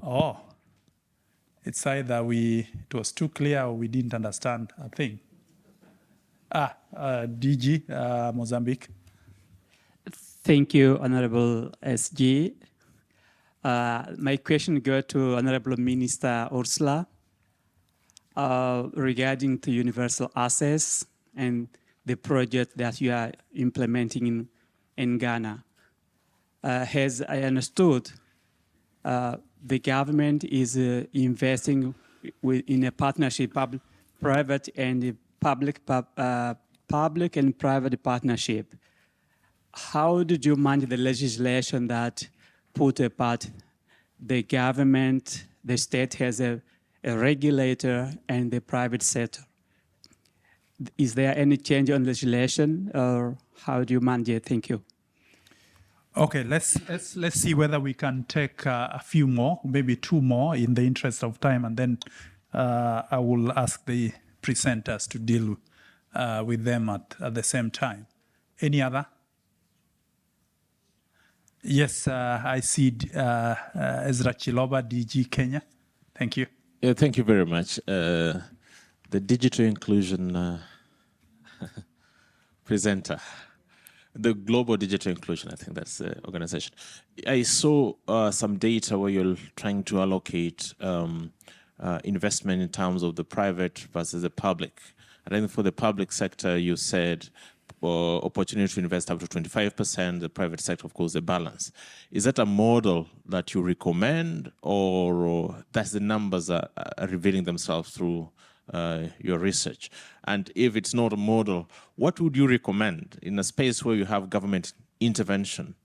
Oh, it's either it was too clear or we didn't understand a thing. DG, Mozambique. Thank you, Honorable SG. My question goes to Honorable Minister Ursula regarding the universal access and the project that you are implementing in Ghana. As I understood, the government is investing in a partnership, private and public and private partnership. How did you manage the legislation that put apart the government, the state has a regulator, and the private sector? Is there any change on legislation, or how do you manage it? Thank you. Okay, let's see whether we can take a few more, maybe two more, in the interest of time, and then I will ask the presenters to deal with them at the same time. Any other? Yes, I see Ezra Chiloba, DG Kenya. Thank you. Yeah, thank you very much. The digital inclusion presenter, the Global Digital Inclusion, I think that's the organization. I saw some data where you're trying to allocate investment in terms of the private versus the public. And then for the public sector, you said opportunity to invest up to 25%, the private sector, of course, the balance. Is that a model that you recommend, or that's the numbers are revealing themselves through your research? And if it's not a model, what would you recommend in a space where you have government intervention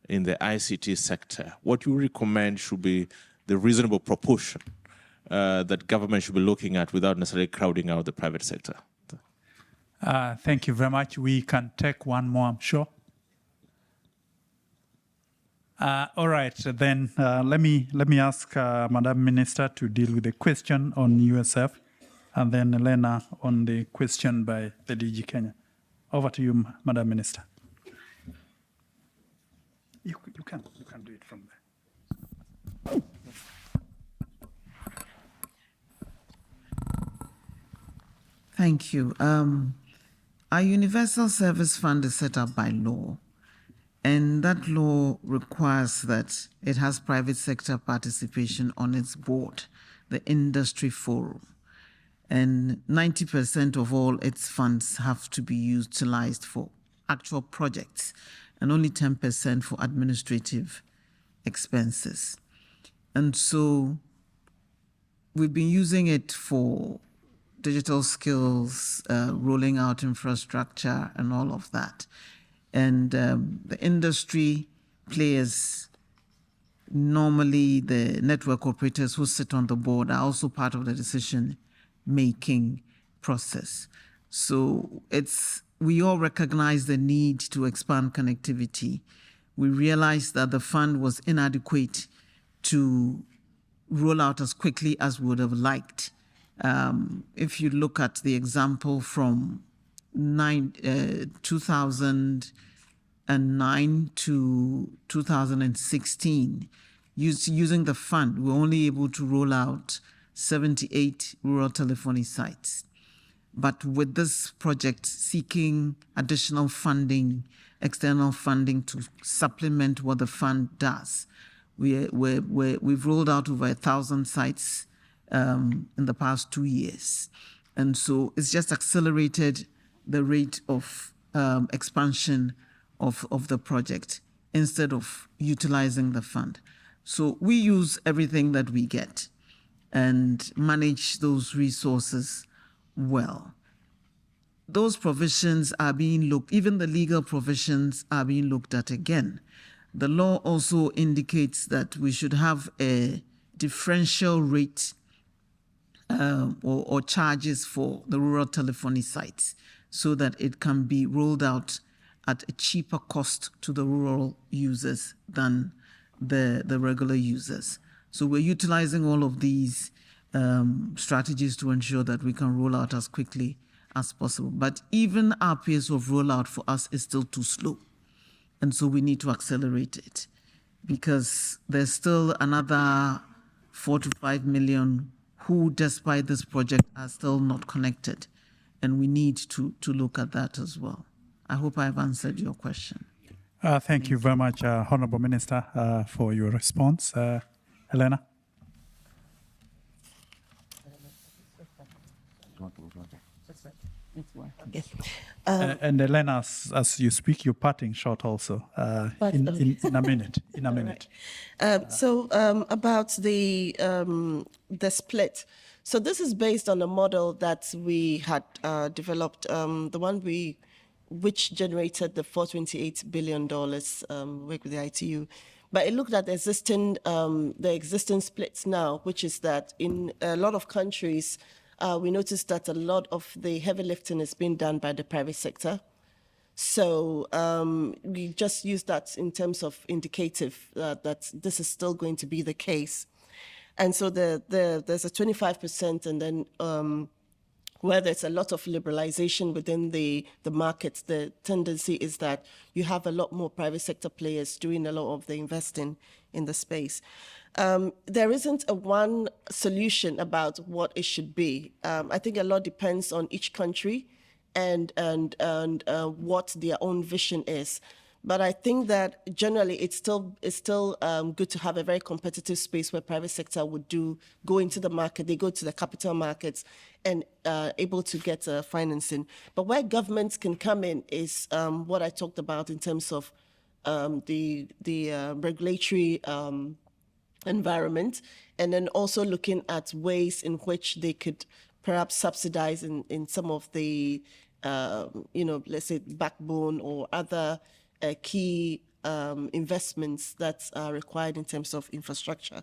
in the ICT sector? What you recommend should be the reasonable proportion that government should be looking at without necessarily crowding out the private sector? Thank you very much. We can take one more, I'm sure. All right, then let me ask Madam Minister to deal with the question on USF, and then Eleanor on the question by the DG Kenya. Over to you, Madam Minister. You can do it from there. Thank you. Our Universal Service Fund is set up by law, and that law requires that it has private sector participation on its board, the industry forum. And 90% of all its funds have to be utilized for actual projects, and only 10% for administrative expenses. And so we've been using it for digital skills, rolling out infrastructure, and all of that. And the industry players, normally the network operators who sit on the board, are also part of the decision-making process. So we all recognize the need to expand connectivity. We realized that the fund was inadequate to roll out as quickly as we would have liked. If you look at the example from 2009 to 2016, using the fund, we were only able to roll out 78 rural telephony sites. But with this project seeking additional funding, external funding to supplement what the fund does, we've rolled out over 1,000 sites in the past 2 years. And so it's just accelerated the rate of expansion of the project instead of utilizing the fund. So we use everything that we get and manage those resources well. Those provisions are being even the legal provisions are being looked at again. The law also indicates that we should have a differential rate or charges for the rural telephony sites so that it can be rolled out at a cheaper cost to the rural users than the regular users. So we're utilizing all of these strategies to ensure that we can roll out as quickly as possible. But even our pace of rollout for us is still too slow. And so we need to accelerate it because there's still another 4 to 5 million who, despite this project, are still not connected. And we need to look at that as well. I hope I've answered your question. Thank you very much, Honorable Minister, for your response. Eleanor? Okay. And Elena, as you speak, you're parting short also in a minute. In a minute. So about the split. So this is based on a model that we had developed, the one which generated the $428 billion work with the ITU. But it looked at the existing splits now, which is that in a lot of countries, we noticed that a lot of the heavy lifting is being done by the private sector. So we just use that in terms of indicative that this is still going to be the case. And so there's a 25%, and then where there's a lot of liberalization within the market, the tendency is that you have a lot more private sector players doing a lot of the investing in the space. There isn't a one solution about what it should be. I think a lot depends on each country and what their own vision is. But I think that generally it's still good to have a very competitive space where private sector would go into the market. They go to the capital markets and able to get financing. But where governments can come in is what I talked about in terms of the regulatory environment, and then also looking at ways in which they could perhaps subsidize in some of the let's say backbone or other key investments that are required in terms of infrastructure.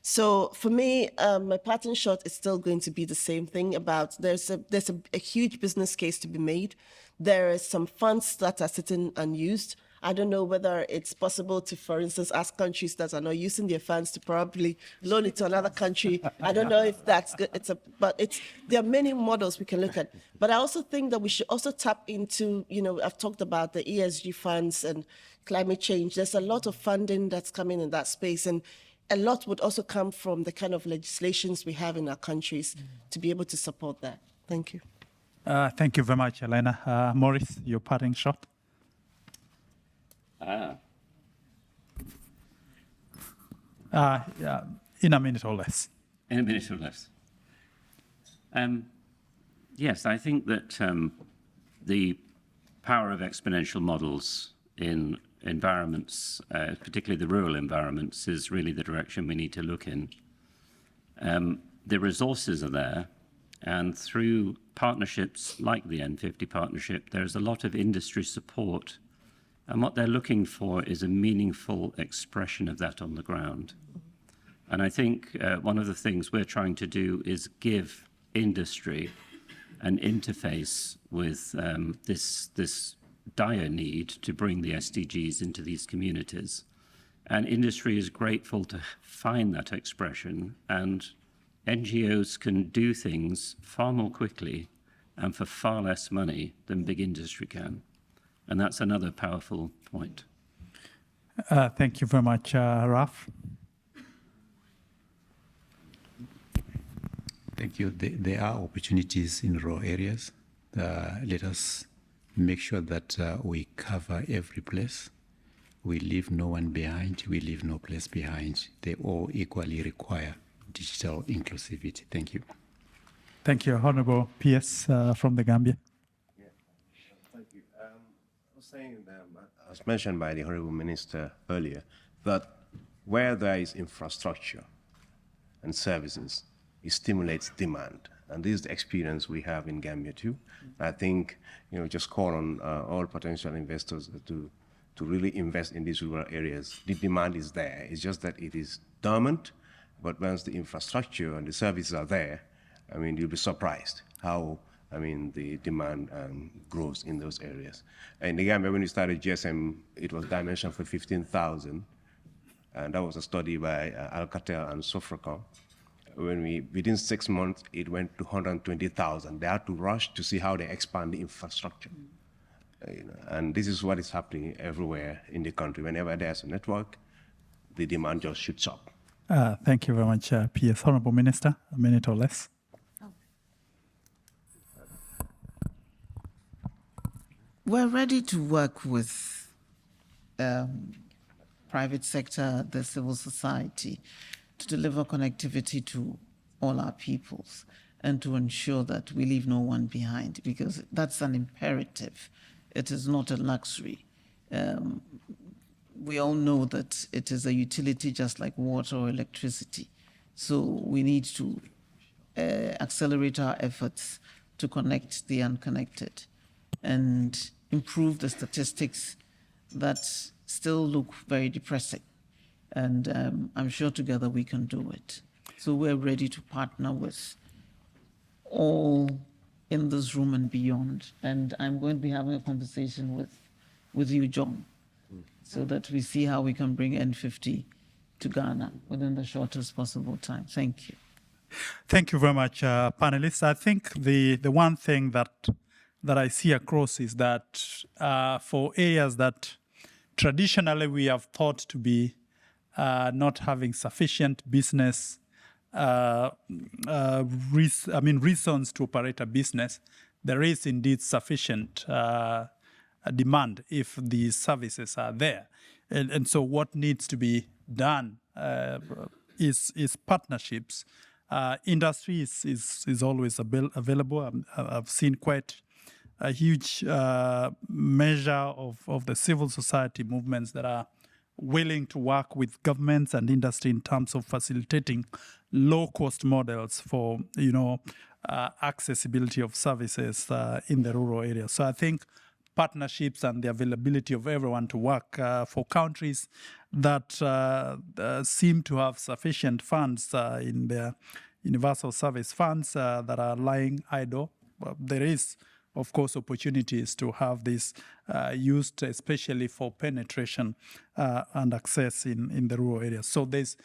So for me, my parting shot is still going to be the same thing about there's a huge business case to be made. There are some funds that are sitting unused. I don't know whether it's possible to, for instance, ask countries that are not using their funds to probably loan it to another country. I don't know if that's good. There are many models we can look at. But I also think that we should also tap into, I've talked about the ESG funds and climate change. There's a lot of funding that's coming in that space, and a lot would also come from the kind of legislations we have in our countries to be able to support that. Thank you. Thank you very much, Elena. Maurice, your parting shot. In a minute or less. In a minute or less. Yes, I think that the power of exponential models in environments, particularly the rural environments, is really the direction we need to look in. The resources are there, and through partnerships like the N50 partnership, there's a lot of industry support. And what they're looking for is a meaningful expression of that on the ground. And I think one of the things we're trying to do is give industry an interface with this dire need to bring the SDGs into these communities. And industry is grateful to find that expression, and NGOs can do things far more quickly and for far less money than big industry can. And that's another powerful point. Thank you very much, Raf. Thank you. There are opportunities in rural areas. Let us make sure that we cover every place. We leave no one behind. We leave no place behind. They all equally require digital inclusivity. Thank you. Thank you, Honorable PS from the Gambia. Thank you. I was saying that, as mentioned by the Honorable Minister earlier, that where there is infrastructure and services, it stimulates demand. And this is the experience we have in Gambia too. I think, just call on all potential investors to really invest in these rural areas. The demand is there. It's just that it is dormant, but once the infrastructure and the services are there, you'll be surprised how, the demand grows in those areas. In the Gambia, when we started GSM, it was dimensioned for 15,000, and that was a study by Alcatel and Sofracom. Within 6 months, it went to 120,000. They had to rush to see how they expand the infrastructure. And this is what is happening everywhere in the country. Whenever there's a network, the demand just shoots up. Thank you very much, PS. Honorable Minister, a minute or less. We're ready to work with private sector, the civil society, to deliver connectivity to all our peoples and to ensure that we leave no one behind, because that's an imperative. It is not a luxury. We all know that it is a utility just like water or electricity. So we need to accelerate our efforts to connect the unconnected and improve the statistics that still look very depressing. And I'm sure together we can do it. So we're ready to partner with all in this room and beyond. And I'm going to be having a conversation with you, John, so that we see how we can bring N50 to Ghana within the shortest possible time. Thank you. Thank you very much, panelists. I think the one thing that I see across is that for areas that traditionally we have thought to be not having sufficient business reasons to operate a business, there is indeed sufficient demand if the services are there. And so what needs to be done is partnerships. Industry is always available. I've seen quite a huge measure of the civil society movements that are willing to work with governments and industry in terms of facilitating low-cost models for accessibility of services in the rural areas. So I think partnerships and the availability of everyone to work for countries that seem to have sufficient funds in their universal service funds that are lying idle. There is, of course, opportunities to have this used, especially for penetration and access in the rural areas. So there's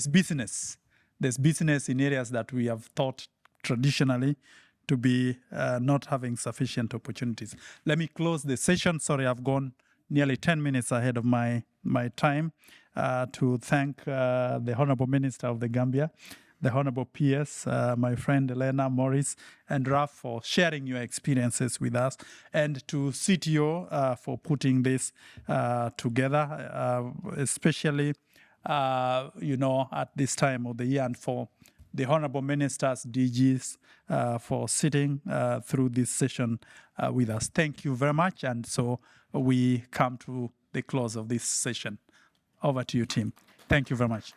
business. There's business in areas that we have thought traditionally to be not having sufficient opportunities. Let me close the session. Sorry, I've gone nearly 10 minutes ahead of my time to thank the Honorable Minister of the Gambia, the Honorable PS, my friend Eleanor, Morris, and Raph for sharing your experiences with us, and to CTO for putting this together, especially at this time of the year, and for the Honorable Ministers, DGs, for sitting through this session with us. Thank you very much. And so we come to the close of this session. Over to you, team. Thank you very much.